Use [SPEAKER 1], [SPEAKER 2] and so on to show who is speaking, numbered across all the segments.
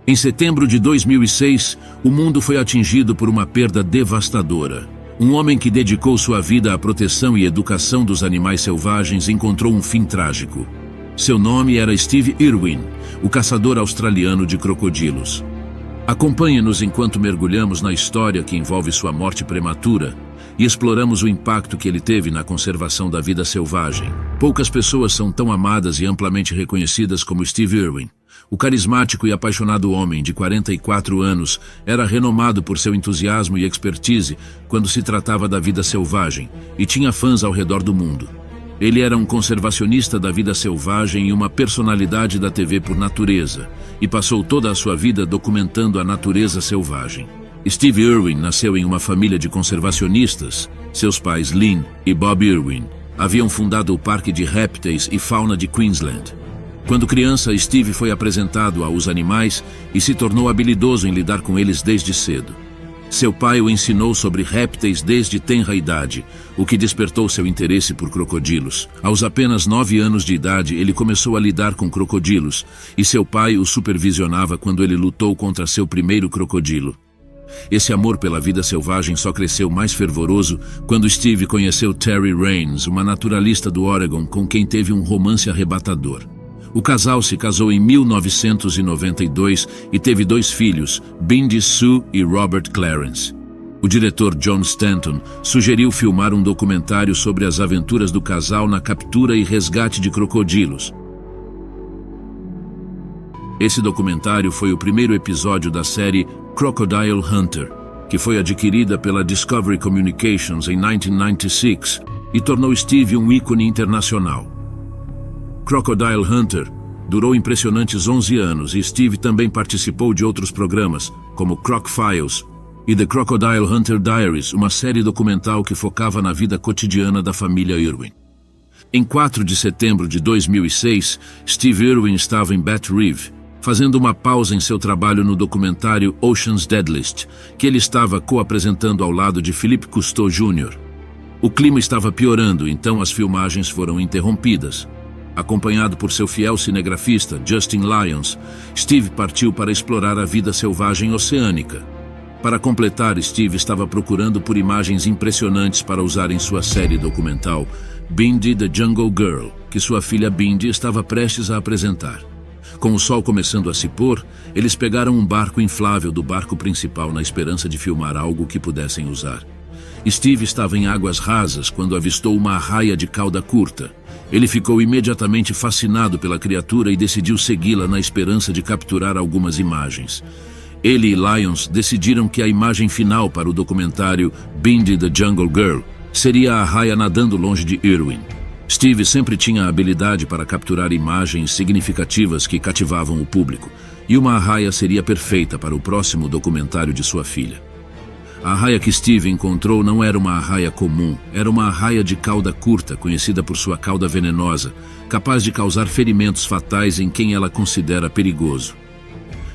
[SPEAKER 1] Em setembro de 2006, o mundo foi atingido por uma perda devastadora. Um homem que dedicou sua vida à proteção e educação dos animais selvagens encontrou um fim trágico. Seu nome era Steve Irwin, o caçador australiano de crocodilos. Acompanhe-nos enquanto mergulhamos na história que envolve sua morte prematura e exploramos o impacto que ele teve na conservação da vida selvagem. Poucas pessoas são tão amadas e amplamente reconhecidas como Steve Irwin. O carismático e apaixonado homem de 44 anos era renomado por seu entusiasmo e expertise quando se tratava da vida selvagem e tinha fãs ao redor do mundo. Ele era um conservacionista da vida selvagem e uma personalidade da TV por natureza, e passou toda a sua vida documentando a natureza selvagem. Steve Irwin nasceu em uma família de conservacionistas. Seus pais, Lynn e Bob Irwin, haviam fundado o Parque de Répteis e Fauna de Queensland. Quando criança, Steve foi apresentado aos animais e se tornou habilidoso em lidar com eles desde cedo. Seu pai o ensinou sobre répteis desde tenra idade, o que despertou seu interesse por crocodilos. Aos apenas 9 anos de idade, ele começou a lidar com crocodilos, e seu pai o supervisionava quando ele lutou contra seu primeiro crocodilo. Esse amor pela vida selvagem só cresceu mais fervoroso quando Steve conheceu Terry Raines, uma naturalista do Oregon com quem teve um romance arrebatador. O casal se casou em 1992 e teve 2 filhos, Bindi Sue e Robert Clarence. O diretor John Stanton sugeriu filmar um documentário sobre as aventuras do casal na captura e resgate de crocodilos. Esse documentário foi o primeiro episódio da série Crocodile Hunter, que foi adquirida pela Discovery Communications em 1996 e tornou Steve um ícone internacional. Crocodile Hunter durou impressionantes 11 anos e Steve também participou de outros programas, como Croc Files e The Crocodile Hunter Diaries, uma série documental que focava na vida cotidiana da família Irwin. Em 4 de setembro de 2006, Steve Irwin estava em Bass Reef, fazendo uma pausa em seu trabalho no documentário Ocean's Deadliest, que ele estava co-apresentando ao lado de Philippe Cousteau Jr. O clima estava piorando, então as filmagens foram interrompidas. Acompanhado por seu fiel cinegrafista, Justin Lyons, Steve partiu para explorar a vida selvagem oceânica. Para completar, Steve estava procurando por imagens impressionantes para usar em sua série documental Bindi the Jungle Girl, que sua filha Bindi estava prestes a apresentar. Com o sol começando a se pôr, eles pegaram um barco inflável do barco principal na esperança de filmar algo que pudessem usar. Steve estava em águas rasas quando avistou uma arraia de cauda curta. Ele ficou imediatamente fascinado pela criatura e decidiu segui-la na esperança de capturar algumas imagens. Ele e Lyons decidiram que a imagem final para o documentário Bindi the Jungle Girl seria a arraia nadando longe de Irwin. Steve sempre tinha a habilidade para capturar imagens significativas que cativavam o público, e uma arraia seria perfeita para o próximo documentário de sua filha. A arraia que Steve encontrou não era uma arraia comum, era uma arraia de cauda curta, conhecida por sua cauda venenosa, capaz de causar ferimentos fatais em quem ela considera perigoso.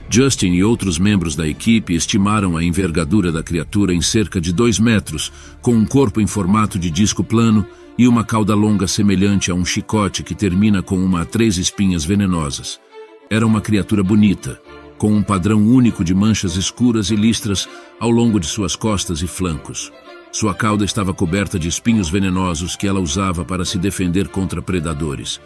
[SPEAKER 1] Justin e outros membros da equipe estimaram a envergadura da criatura em cerca de 2 metros, com um corpo em formato de disco plano e uma cauda longa semelhante a um chicote que termina com uma a 3 espinhas venenosas. Era uma criatura bonita, com um padrão único de manchas escuras e listras ao longo de suas costas e flancos. Sua cauda estava coberta de espinhos venenosos que ela usava para se defender contra predadores.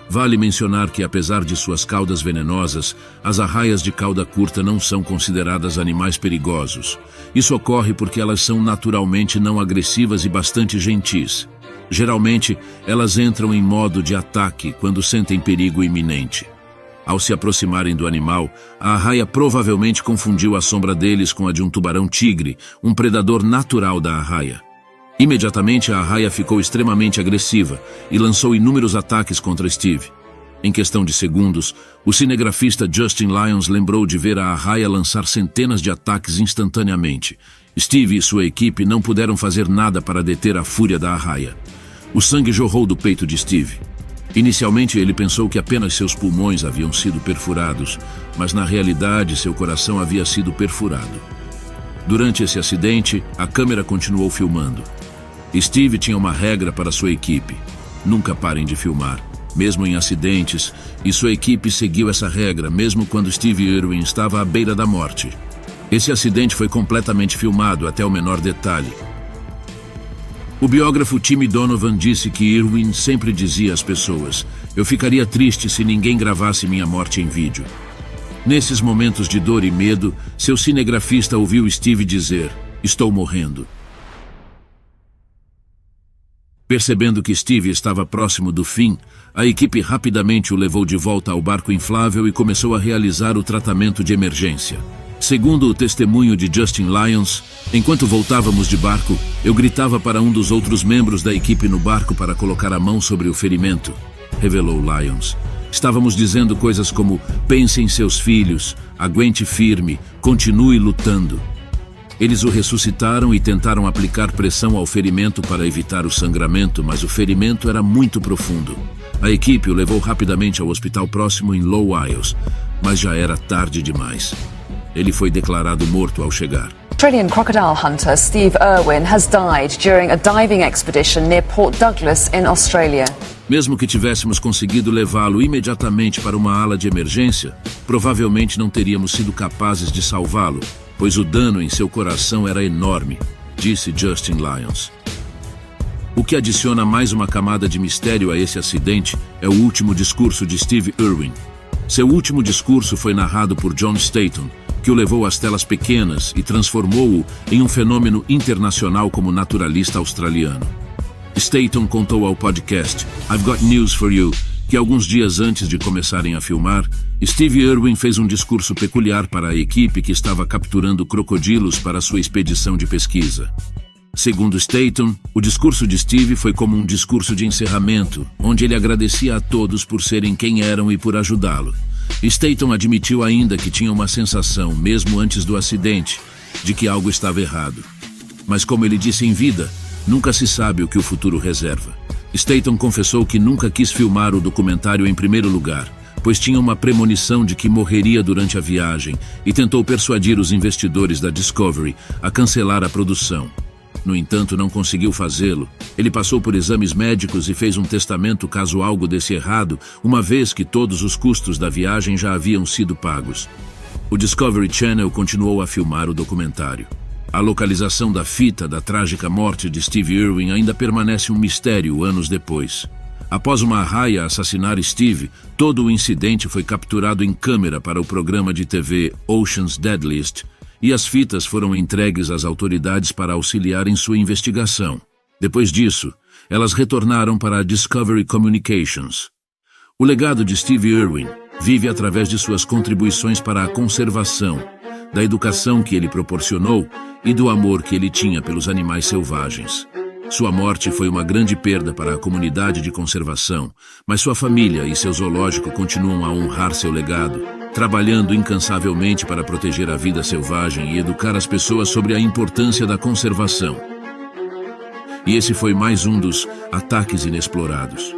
[SPEAKER 1] Vale mencionar que, apesar de suas caudas venenosas, as arraias de cauda curta não são consideradas animais perigosos. Isso ocorre porque elas são naturalmente não agressivas e bastante gentis. Geralmente, elas entram em modo de ataque quando sentem perigo iminente. Ao se aproximarem do animal, a arraia provavelmente confundiu a sombra deles com a de um tubarão-tigre, um predador natural da arraia. Imediatamente, a arraia ficou extremamente agressiva e lançou inúmeros ataques contra Steve. Em questão de segundos, o cinegrafista Justin Lyons lembrou de ver a arraia lançar centenas de ataques instantaneamente. Steve e sua equipe não puderam fazer nada para deter a fúria da arraia. O sangue jorrou do peito de Steve. Inicialmente ele pensou que apenas seus pulmões haviam sido perfurados, mas na realidade seu coração havia sido perfurado. Durante esse acidente, a câmera continuou filmando. Steve tinha uma regra para sua equipe: nunca parem de filmar. mesmo em acidentes, e sua equipe seguiu essa regra mesmo quando Steve Irwin estava à beira da morte. Esse acidente foi completamente filmado até o menor detalhe. O biógrafo Timmy Donovan disse que Irwin sempre dizia às pessoas: "Eu ficaria triste se ninguém gravasse minha morte em vídeo." Nesses momentos de dor e medo, seu cinegrafista ouviu Steve dizer: "Estou morrendo." Percebendo que Steve estava próximo do fim, a equipe rapidamente o levou de volta ao barco inflável e começou a realizar o tratamento de emergência. Segundo o testemunho de Justin Lyons, enquanto voltávamos de barco, eu gritava para um dos outros membros da equipe no barco para colocar a mão sobre o ferimento, revelou Lyons. Estávamos dizendo coisas como: "Pense em seus filhos, aguente firme, continue lutando." Eles o ressuscitaram e tentaram aplicar pressão ao ferimento para evitar o sangramento, mas o ferimento era muito profundo. A equipe o levou rapidamente ao hospital próximo em Low Isles, mas já era tarde demais. Ele foi declarado morto ao chegar.
[SPEAKER 2] Australian crocodile hunter Steve Irwin has died during a diving expedition near Port Douglas in Australia.
[SPEAKER 1] Mesmo que tivéssemos conseguido levá-lo imediatamente para uma ala de emergência, provavelmente não teríamos sido capazes de salvá-lo, pois o dano em seu coração era enorme, disse Justin Lyons. O que adiciona mais uma camada de mistério a esse acidente é o último discurso de Steve Irwin. Seu último discurso foi narrado por John Staton, que o levou às telas pequenas e transformou-o em um fenômeno internacional como naturalista australiano. Staton contou ao podcast I've Got News for You que alguns dias antes de começarem a filmar, Steve Irwin fez um discurso peculiar para a equipe que estava capturando crocodilos para sua expedição de pesquisa. Segundo Staton, o discurso de Steve foi como um discurso de encerramento, onde ele agradecia a todos por serem quem eram e por ajudá-lo. Staton admitiu ainda que tinha uma sensação, mesmo antes do acidente, de que algo estava errado. Mas como ele disse em vida, nunca se sabe o que o futuro reserva. Staton confessou que nunca quis filmar o documentário em primeiro lugar, pois tinha uma premonição de que morreria durante a viagem e tentou persuadir os investidores da Discovery a cancelar a produção. No entanto, não conseguiu fazê-lo. Ele passou por exames médicos e fez um testamento caso algo desse errado, uma vez que todos os custos da viagem já haviam sido pagos. O Discovery Channel continuou a filmar o documentário. A localização da fita da trágica morte de Steve Irwin ainda permanece um mistério anos depois. Após uma arraia assassinar Steve, todo o incidente foi capturado em câmera para o programa de TV Ocean's Deadliest, e as fitas foram entregues às autoridades para auxiliar em sua investigação. Depois disso, elas retornaram para a Discovery Communications. O legado de Steve Irwin vive através de suas contribuições para a conservação, da educação que ele proporcionou e do amor que ele tinha pelos animais selvagens. Sua morte foi uma grande perda para a comunidade de conservação, mas sua família e seu zoológico continuam a honrar seu legado, trabalhando incansavelmente para proteger a vida selvagem e educar as pessoas sobre a importância da conservação. E esse foi mais um dos ataques inexplorados.